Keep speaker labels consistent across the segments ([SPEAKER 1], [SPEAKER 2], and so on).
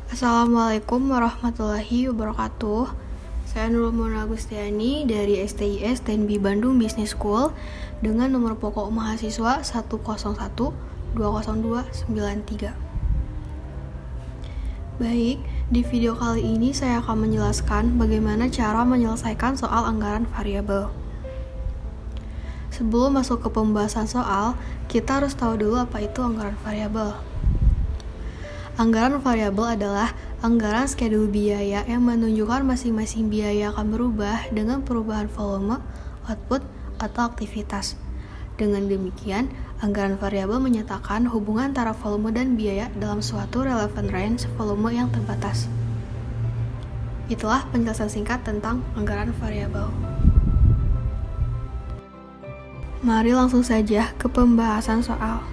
[SPEAKER 1] Assalamualaikum warahmatullahi wabarakatuh. Saya Nurul Mona Agustiani dari STIS TNB Bandung Business School dengan nomor pokok mahasiswa 101202993. Baik, di video kali ini saya akan menjelaskan bagaimana cara menyelesaikan soal anggaran variabel. Sebelum masuk ke pembahasan soal, kita harus tahu dulu apa itu anggaran variabel. Anggaran variabel adalah anggaran skedul biaya yang menunjukkan masing-masing biaya akan berubah dengan perubahan volume, output, atau aktivitas. Dengan demikian, anggaran variabel menyatakan hubungan antara volume dan biaya dalam suatu relevant range volume yang terbatas. Itulah penjelasan singkat tentang anggaran variabel. Mari langsung saja ke pembahasan soal.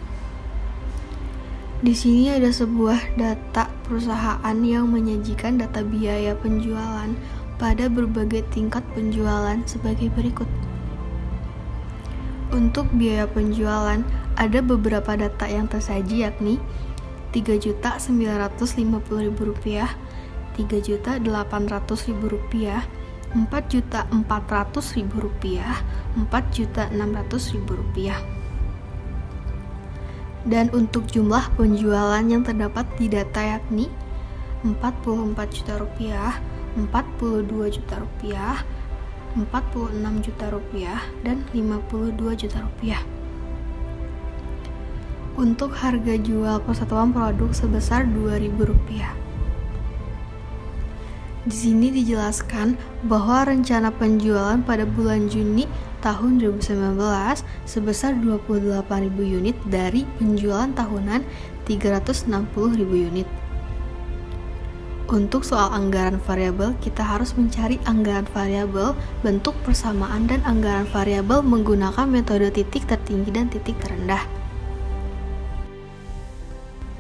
[SPEAKER 1] Di sini ada sebuah data perusahaan yang menyajikan data biaya penjualan pada berbagai tingkat penjualan sebagai berikut. Untuk biaya penjualan, ada beberapa data yang tersaji yakni Rp3.950.000, Rp3.800.000, Rp4.400.000, Rp4.600.000. Dan untuk jumlah penjualan yang terdapat di data yakni Rp44 juta, Rp42 juta, Rp46 juta, dan Rp52 juta. Untuk harga jual persatuan produk sebesar Rp2.000. Di sini dijelaskan bahwa rencana penjualan pada bulan Juni tahun 2019 sebesar 28.000 unit dari penjualan tahunan 360.000 unit. Untuk soal anggaran variabel, kita harus mencari anggaran variabel, bentuk persamaan, dan anggaran variabel menggunakan metode titik tertinggi dan titik terendah.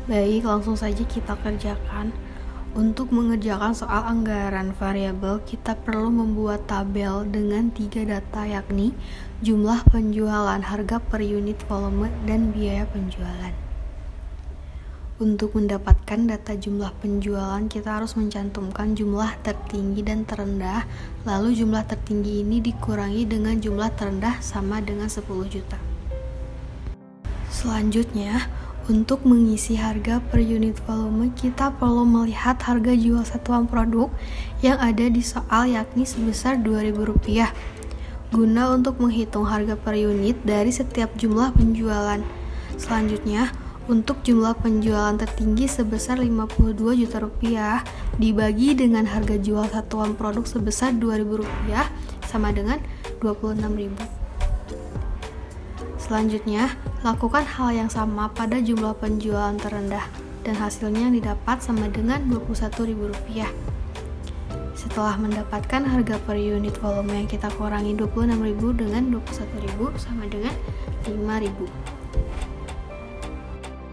[SPEAKER 1] Baik, langsung saja kita kerjakan. Untuk mengerjakan soal anggaran variabel, kita perlu membuat tabel dengan 3 data yakni jumlah penjualan, harga per unit volume, dan biaya penjualan. Untuk mendapatkan data jumlah penjualan, kita harus mencantumkan jumlah tertinggi dan terendah, lalu jumlah tertinggi ini dikurangi dengan jumlah terendah sama dengan 10 juta. Selanjutnya, untuk mengisi harga per unit volume, kita perlu melihat harga jual satuan produk yang ada di soal yakni sebesar Rp2.000 guna untuk menghitung harga per unit dari setiap jumlah penjualan. Selanjutnya, untuk jumlah penjualan tertinggi sebesar Rp52 juta dibagi dengan harga jual satuan produk sebesar Rp2.000 sama dengan Rp26.000. Selanjutnya, lakukan hal yang sama pada jumlah penjualan terendah dan hasilnya yang didapat sama dengan Rp21.000. Setelah mendapatkan harga per unit volume yang kita kurangi Rp26.000 dengan Rp21.000 sama dengan Rp5.000.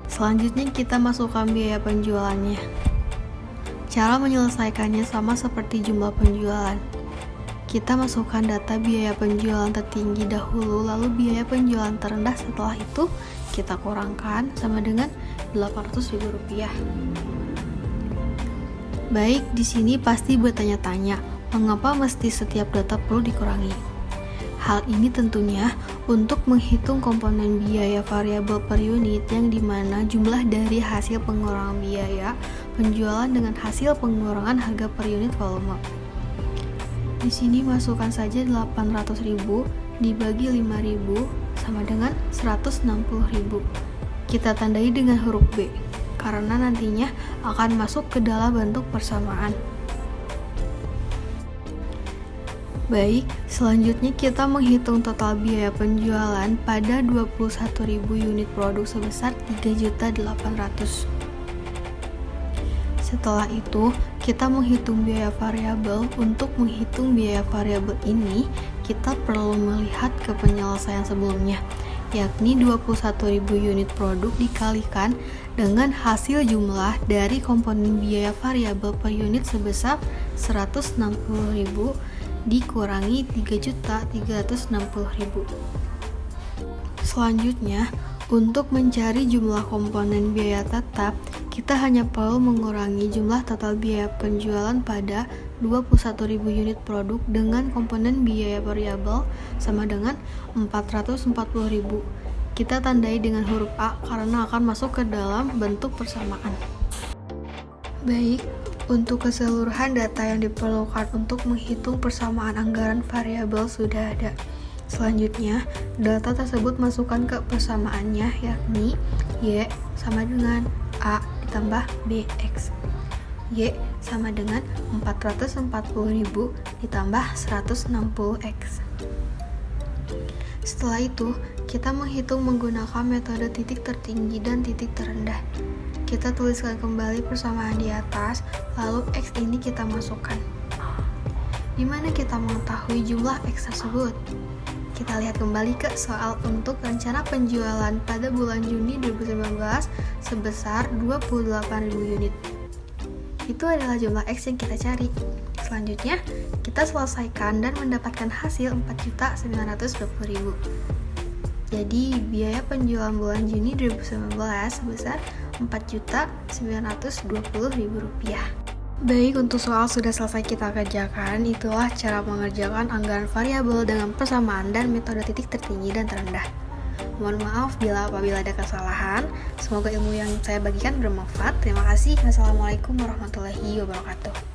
[SPEAKER 1] Selanjutnya kita masukkan biaya penjualannya. Cara menyelesaikannya sama seperti jumlah penjualan. Kita masukkan data biaya penjualan tertinggi dahulu, lalu biaya penjualan terendah setelah itu kita kurangkan sama dengan Rp800.000. Baik, di sini pasti bertanya-tanya, mengapa mesti setiap data perlu dikurangi? Hal ini tentunya untuk menghitung komponen biaya variabel per unit yang dimana jumlah dari hasil pengurangan biaya penjualan dengan hasil pengurangan harga per unit volume. Di sini masukkan saja 800.000 dibagi 5.000 sama dengan 160.000. Kita tandai dengan huruf B karena nantinya akan masuk ke dalam bentuk persamaan. Baik, selanjutnya kita menghitung total biaya penjualan pada 21.000 unit produk sebesar Rp3.800.000. Setelah itu, kita menghitung biaya variabel. Untuk menghitung biaya variabel ini, kita perlu melihat ke penyelesaian sebelumnya, yakni 21.000 unit produk dikalikan dengan hasil jumlah dari komponen biaya variabel per unit sebesar 160.000 dikurangi 3.360.000. Selanjutnya, Untuk mencari jumlah komponen biaya tetap, kita hanya perlu mengurangi jumlah total biaya penjualan pada 21.000 unit produk dengan komponen biaya variabel sama dengan 440.000. Kita tandai dengan huruf A karena akan masuk ke dalam bentuk persamaan. Baik, untuk keseluruhan data yang diperlukan untuk menghitung persamaan anggaran variabel sudah ada. Selanjutnya, data tersebut masukkan ke persamaannya, yakni Y sama dengan A ditambah BX. Y sama dengan 440.000 ditambah 160X. Setelah itu, kita menghitung menggunakan metode titik tertinggi dan titik terendah. Kita tuliskan kembali persamaan di atas, lalu X ini kita masukkan. Di mana kita mengetahui jumlah X tersebut? Kita lihat kembali ke soal untuk rencana penjualan pada bulan Juni 2019 sebesar 28.000 unit. Itu adalah jumlah X yang kita cari. Selanjutnya, kita selesaikan dan mendapatkan hasil 4.920.000. Jadi, biaya penjualan bulan Juni 2019 sebesar Rp4.920.000. Baik, untuk soal sudah selesai kita kerjakan. Itulah cara mengerjakan anggaran variabel dengan persamaan dan metode titik tertinggi dan terendah. Mohon maaf apabila ada kesalahan. Semoga ilmu yang saya bagikan bermanfaat. Terima kasih. Wassalamualaikum warahmatullahi wabarakatuh.